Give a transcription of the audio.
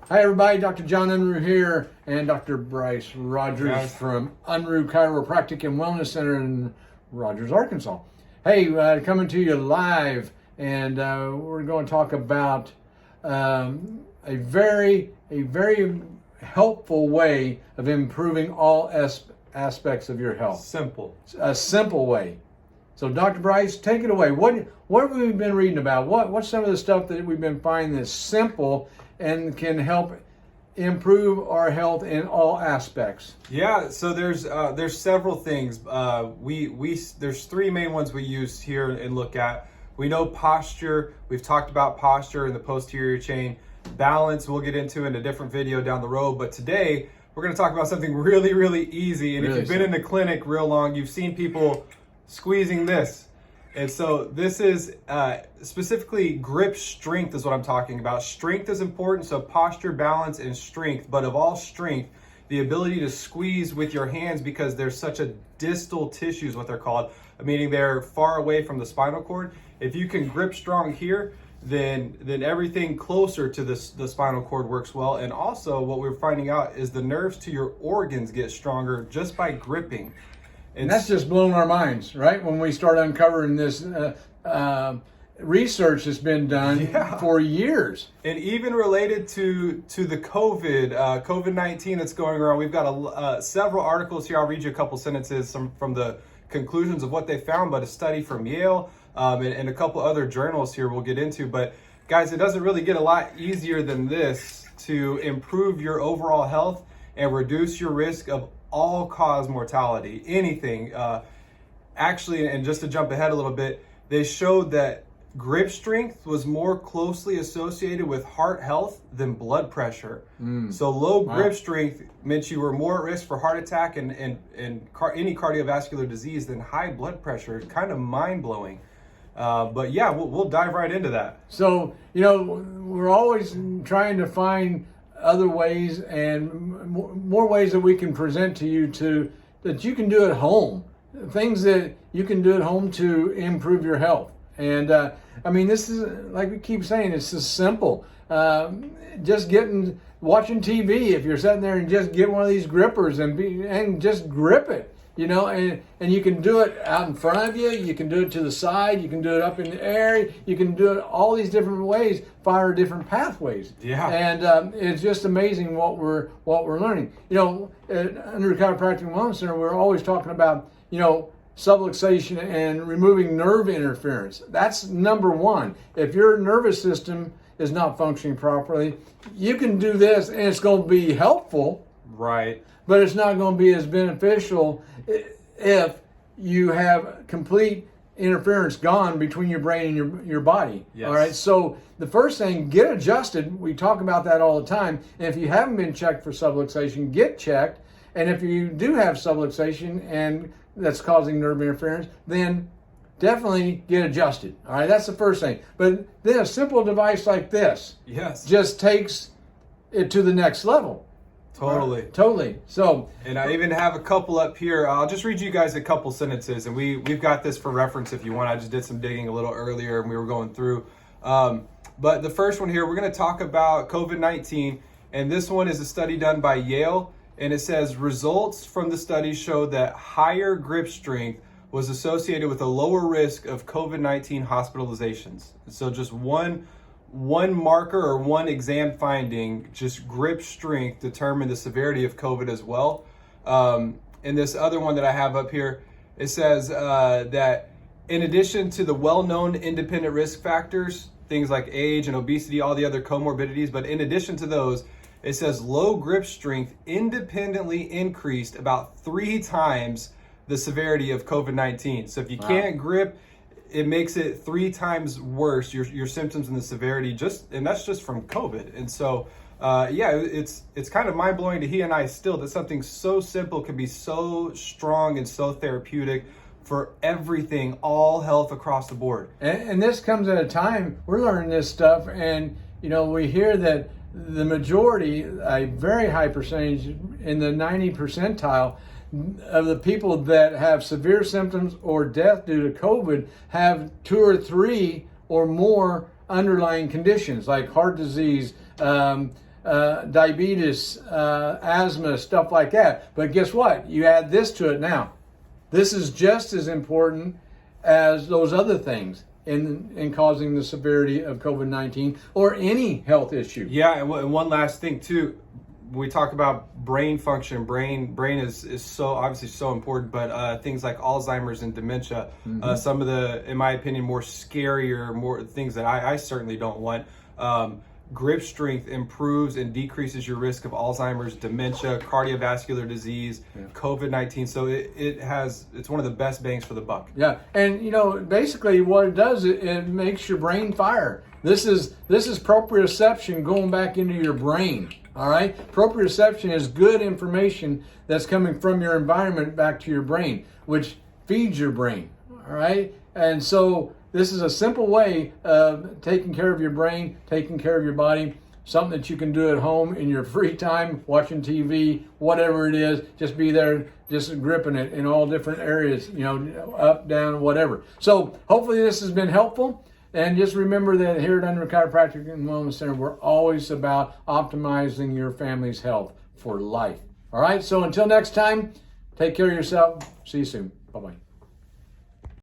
Hi everybody, Dr. John Unruh here, and Dr. Bryce Rogers from Unruh Chiropractic and Wellness Center in Rogers, Arkansas. Hey, coming to you live, and we're going to talk about a very helpful way of improving all aspects of your health. A simple way. So, Dr. Bryce, take it away. What have we been reading about? What's some of the stuff that we've been finding that's simple and can help improve our health in all aspects? Yeah, so there's several things. There's three main ones we use here and look at. We know posture. We've talked about posture in the posterior chain. Balance we'll get into in a different video down the road. But today we're going to talk about something really easy. And if you've been in the clinic real long, you've seen people squeezing this. And so this is specifically grip strength is what I'm talking about. Strength is important, so posture, balance, and strength. But of all strength, the ability to squeeze with your hands, because there's such a distal tissue is what they're called, meaning they're far away from the spinal cord. If you can grip strong here, then everything closer to the spinal cord works well. And also what we're finding out is the nerves to your organs get stronger just by gripping. And that's just blown our minds, right? When we start uncovering this research that's been done for years. And even related to the COVID-19 that's going around, we've got several articles here. I'll read you a couple sentences from the conclusions of what they found, but a study from Yale and a couple other journals here we'll get into. But guys, it doesn't really get a lot easier than this to improve your overall health and reduce your risk of all-cause mortality, anything. Actually, and just to jump ahead a little bit, they showed that grip strength was more closely associated with heart health than blood pressure. So low grip strength meant you were more at risk for heart attack and any cardiovascular disease than high blood pressure. Kind of mind-blowing. But yeah, we'll dive right into that. So, we're always trying to find other ways and more ways that we can present to you that you can do at home, things that you can do at home to improve your health. And this is, like we keep saying, it's just simple. Just watching TV, if you're sitting there and just get one of these grippers and just grip it, and you can do it out in front of you, you can do it to the side, you can do it up in the air, you can do it all these different ways, fire different pathways. Yeah. And it's just amazing what we're learning. At Unruh Chiropractic and Wellness Center, we're always talking about, subluxation and removing nerve interference. That's number one. If your nervous system is not functioning properly, you can do this and it's going to be helpful. Right. But it's not going to be as beneficial if you have complete interference gone between your brain and your body. Yes. All right. So the first thing, get adjusted. We talk about that all the time. And if you haven't been checked for subluxation, get checked. And if you do have subluxation and that's causing nerve interference, then definitely get adjusted. All right. That's the first thing. But then a simple device like this just takes it to the next level. Totally. So, and I even have a couple up here. I'll just read you guys a couple sentences, and we've got this for reference if you want. I just did some digging a little earlier, and we were going through. But the first one here, we're going to talk about COVID-19, and this one is a study done by Yale, and it says results from the study showed that higher grip strength was associated with a lower risk of COVID-19 hospitalizations. So just one marker or one exam finding, just grip strength, determined the severity of COVID as well. And this other one that I have up here, it says that in addition to the well-known independent risk factors, things like age and obesity, all the other comorbidities, but in addition to those, it says low grip strength independently increased about 3 times the severity of COVID-19. So if you can't grip, it makes it 3 times worse, your symptoms and the severity, and that's just from COVID. And so, it's kind of mind-blowing to he and I still that something so simple can be so strong and so therapeutic for everything, all health across the board. And this comes at a time, we're learning this stuff, and we hear that the majority, a very high percentage in the 90 percentile, of the people that have severe symptoms or death due to COVID have 2 or 3 or more underlying conditions like heart disease, diabetes, asthma, stuff like that. But guess what? You add this to it now. This is just as important as those other things in causing the severity of COVID-19 or any health issue. Yeah, and one last thing too. We talk about brain function. Brain is so obviously so important, but things like Alzheimer's and dementia, some of the, in my opinion, more scarier, more things that I certainly don't want. Grip strength improves and decreases your risk of Alzheimer's, dementia, cardiovascular disease, COVID-19. So it's one of the best bangs for the buck. Yeah, and you know, basically what it does, it makes your brain fire. This is proprioception going back into your brain. All right, proprioception is good information that's coming from your environment back to your brain, which feeds your brain. All right, and so this is a simple way of taking care of your brain, taking care of your body, something that you can do at home in your free time, watching TV, whatever it is. Just be there, just gripping it in all different areas, you know, up, down, whatever. So hopefully this has been helpful. And just remember that here at Unruh Chiropractic and Wellness Center, we're always about optimizing your family's health for life. All right, so until next time, take care of yourself. See you soon. Bye-bye.